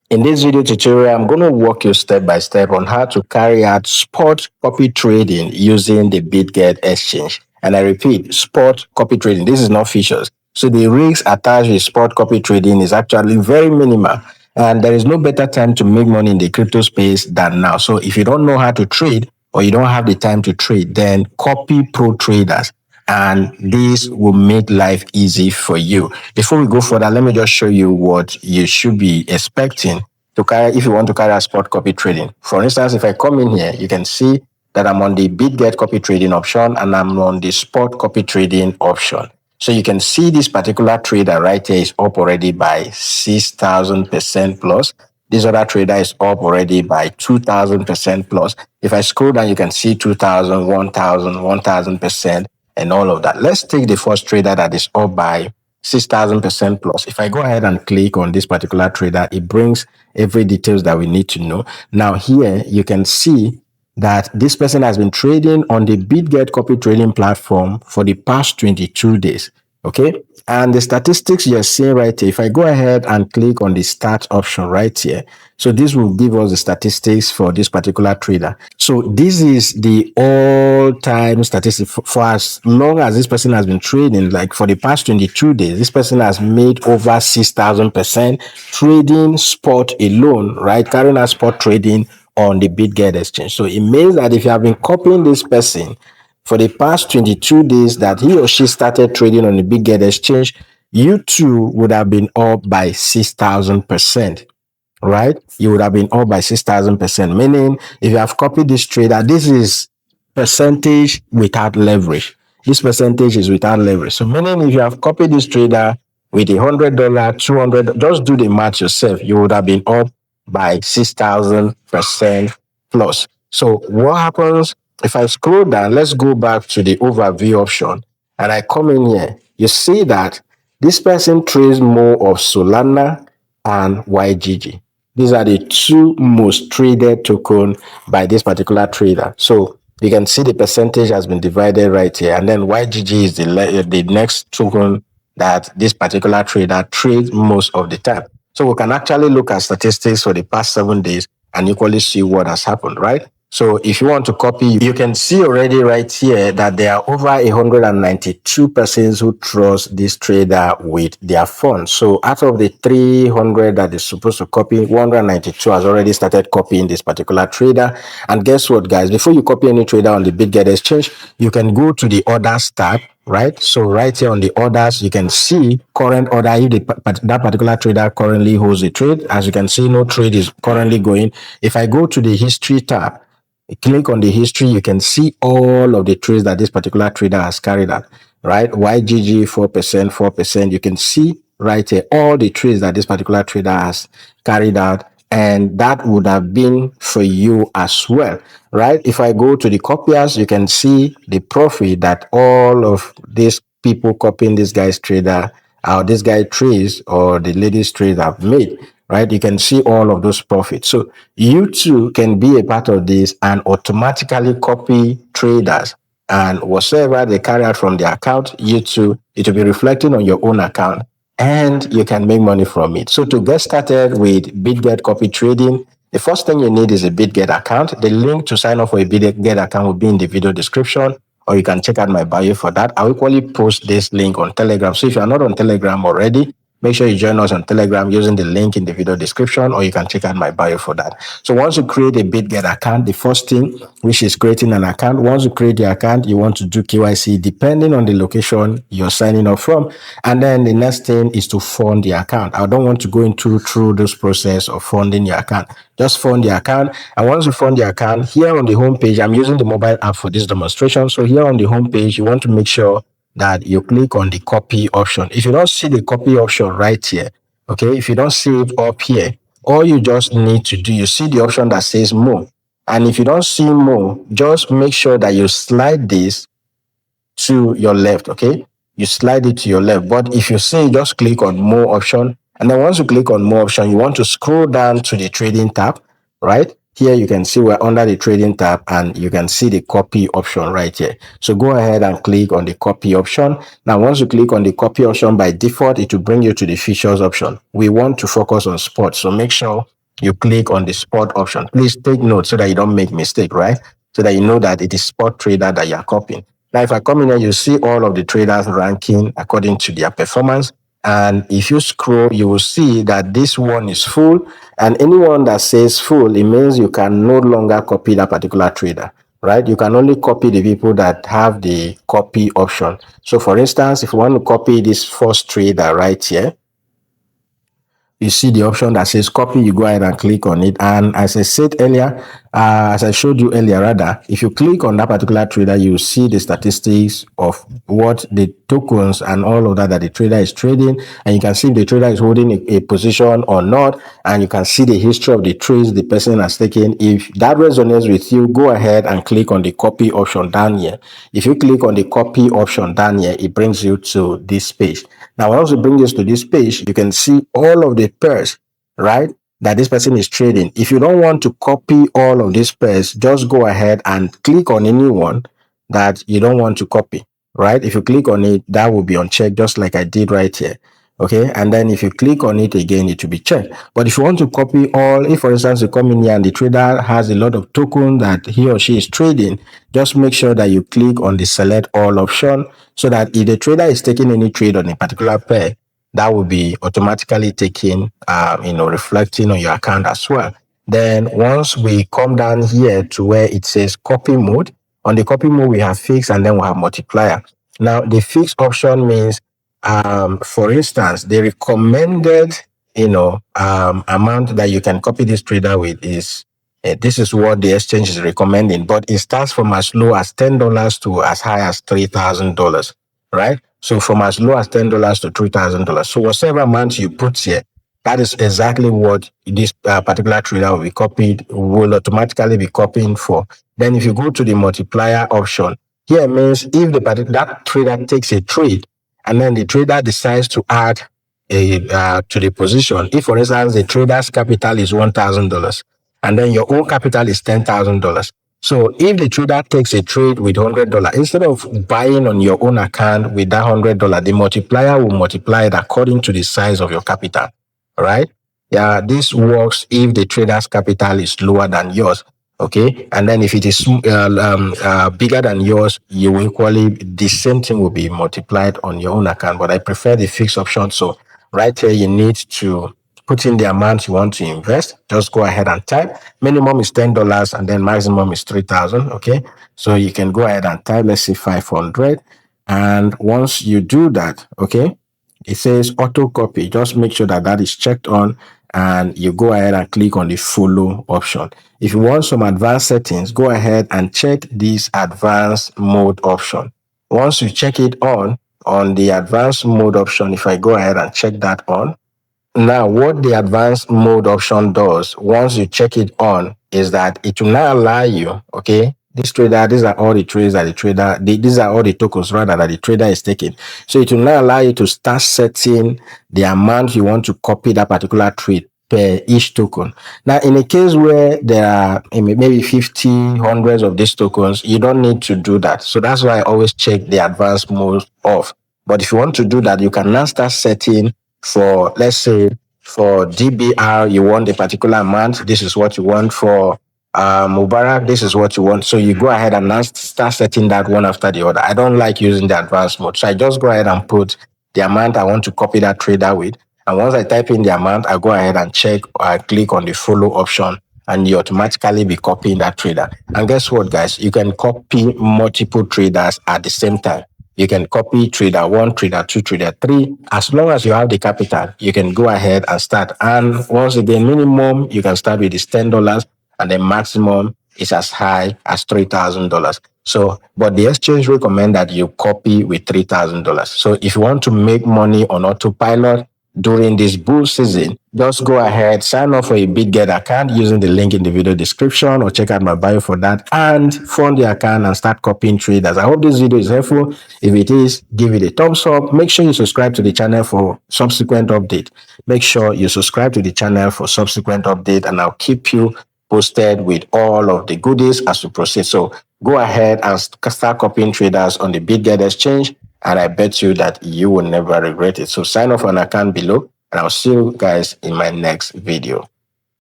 In this video tutorial, I'm going to walk you step by step on how to carry out spot copy trading using the Bitget exchange. And I repeat, spot copy trading. This is not futures. So the risks attached with spot copy trading is actually very minimal. And there is no better time to make money in the crypto space than now. So if you don't know how to trade or you don't have the time to trade, then copy pro traders, and this will make life easy for you. Before we go further, let me just show you what you should be expecting to carry if you want to carry a spot copy trading. For instance, if I come in here, you can see that I'm on the Bitget copy trading option and I'm on the spot copy trading option. So you can see this particular trader right here is up already by 6,000% plus. This other trader is up already by 2,000% plus. If I scroll down, you can see 2,000, 1,000, 1,000%. And all of that. Let's take the first trader that is up by 6,000% plus. If I go ahead and click on this particular trader, it brings every details that we need to know. Now here you can see that this person has been trading on the Bitget copy trading platform for the past 22 days. Okay. And the statistics you're seeing right here, if I go ahead and click on the start option right here, so this will give us the statistics for this particular trader. So this is the all-time statistics for as long as this person has been trading, like for the past 22 days, this person has made over 6,000% trading spot alone, right? Carrying out spot trading on the Bitget exchange. So it means that if you have been copying this person for the past 22 days that he or she started trading on the Bitget exchange, you too would have been up by 6,000%, right? You would have been up by 6,000%, meaning if you have copied this trader, this is percentage without leverage. This percentage is without leverage. So meaning if you have copied this trader with $100, $200, just do the math yourself, you would have been up by 6,000% plus. So what happens if I scroll down? Let's go back to the overview option and I come in here. You see that this person trades more of Solana and YGG. These are the two most traded token by this particular trader. So you can see the percentage has been divided right here. And then YGG is the next token that this particular trader trades most of the time. So we can actually look at statistics for the past 7 days and equally see what has happened, right? So if you want to copy, you can see already right here that there are over 192 persons who trust this trader with their funds. So out of the 300 that is supposed to copy, 192 has already started copying this particular trader. And guess what, guys? Before you copy any trader on the Bitget exchange, you can go to the orders tab, right? So right here on the orders, you can see current order. If that particular trader currently holds a trade, as you can see, no trade is currently going. If I go to the history tab, click on the history, you can see all of the trades that this particular trader has carried out, right? YGG 4%, 4%. You can see right here all the trades that this particular trader has carried out, and that would have been for you as well, right? If I go to the copiers, you can see the profit that all of these people copying this guy's trader, or this guy trades, or the lady's trades have made, right? You can see all of those profits. So you too can be a part of this and automatically copy traders, and whatsoever they carry out from their account, you too, it will be reflecting on your own account and you can make money from it. So to get started with Bitget copy trading, the first thing you need is a Bitget account. The link to sign up for a Bitget account will be in the video description, or you can check out my bio for that. I'll equally post this link on Telegram. So if you're not on Telegram already, make sure you join us on Telegram using the link in the video description, or you can check out my bio for that. So once you create a Bitget account, the first thing, which is creating an account, once you create the account, you want to do KYC depending on the location you're signing up from. And then the next thing is to fund the account. I don't want to go into through this process of funding your account. Just fund the account. And once you fund the account, here on the home page, I'm using the mobile app for this demonstration. So here on the home page, you want to make sure that you click on the copy option. If you don't see the copy option right here, okay, if you don't see it up here, all you just need to do, you see the option that says more. And if you don't see more, just make sure that you slide this to your left, okay? You slide it to your left. But if you see, just click on more option. And then once you click on more option, you want to scroll down to the trading tab, right? Here you can see we're under the trading tab and you can see the copy option right here. So go ahead and click on the copy option. Now, once you click on the copy option, by default, it will bring you to the features option. We want to focus on spot. So make sure you click on the spot option. Please take note so that you don't make mistake, right? So that you know that it is spot trader that you are copying. Now, if I come in here, you see all of the traders ranking according to their performance. And if you scroll, you will see that this one is full. And anyone that says full, it means you can no longer copy that particular trader, right? You can only copy the people that have the copy option. So for instance, if you want to copy this first trader right here, you see the option that says copy, you go ahead and click on it. And as I said earlier, as I showed you earlier, rather, if you click on that particular trader, you see the statistics of what the tokens and all of that the trader is trading. And you can see if the trader is holding a position or not. And you can see the history of the trades the person has taken. If that resonates with you, go ahead and click on the copy option down here. If you click on the copy option down here, it brings you to this page. Now, once it brings us to this page, you can see all of the pairs, right, that this person is trading. If you don't want to copy all of these pairs, just go ahead and click on any one that you don't want to copy, right? If you click on it, that will be unchecked, just like I did right here. Okay, and then if you click on it again, it will be checked. But if you want to copy all, if for instance you come in here and the trader has a lot of tokens that he or she is trading, just make sure that you click on the select all option so that if the trader is taking any trade on a particular pair, that will be automatically taken, reflecting on your account as well. Then once we come down here to where it says copy mode, on the copy mode we have fixed and then we have multiplier. Now the fixed option means, for instance, the recommended, amount that you can copy this trader with is, this is what the exchange is recommending, but it starts from as low as $10 to as high as $3,000, right? So from as low as $10 to $3,000. So whatever amount you put here, that is exactly what this particular trader will automatically be copying for. Then if you go to the multiplier option, here means if that trader takes a trade and then the trader decides to add to the position. If, for instance, the trader's capital is $1,000 and then your own capital is $10,000. So if the trader takes a trade with $100, instead of buying on your own account with that $100, the multiplier will multiply it according to the size of your capital, right? Yeah, this works if the trader's capital is lower than yours. Okay, and then if it is bigger than yours, the same thing will be multiplied on your own account. But I prefer the fixed option. So right here, you need to put in the amount you want to invest. Just go ahead and type. Minimum is $10 and then maximum is 3,000. Okay, so you can go ahead and type, let's say 500. And once you do that, okay, it says auto copy. Just make sure that is checked on and you go ahead and click on the follow option. If you want some advanced settings, go ahead and check this advanced mode option. Once you check it on the advanced mode option, if I go ahead and check that on, now what the advanced mode option does, once you check it on, is that it will now allow you, okay, these are all the trades that these are all the tokens rather that the trader is taking. So it will now allow you to start setting the amount you want to copy that particular trade per each token. Now, in a case where there are maybe 50, hundreds of these tokens, you don't need to do that. So that's why I always check the advanced mode off. But if you want to do that, you can now start setting for, let's say, for DBR, you want a particular amount. This is what you want. For Mubarak, this is what you want. So you go ahead and now start setting that one after the other. I don't like using the advanced mode. So I just go ahead and put the amount I want to copy that trader with. And once I type in the amount, I go ahead and check, or I click on the follow option, and you automatically be copying that trader. And guess what, guys? You can copy multiple traders at the same time. You can copy trader 1, trader 2, trader 3. As long as you have the capital, you can go ahead and start. And once again, minimum, you can start with this $10, and then maximum is as high as $3,000. So, but the exchange recommend that you copy with $3,000. So if you want to make money on autopilot during this bull season, just go ahead, sign up for a Bitget account using the link in the video description, or check out my bio for that, and fund the account and start copying traders. I hope this video is helpful. If it is, give it a thumbs up. Make sure you subscribe to the channel for subsequent update. Make sure you subscribe to the channel for subsequent update, and I'll keep you posted with all of the goodies as we proceed. So go ahead and start copying traders on the Bitget exchange, and I bet you that you will never regret it. So sign up for an account below, and I'll see you guys in my next video.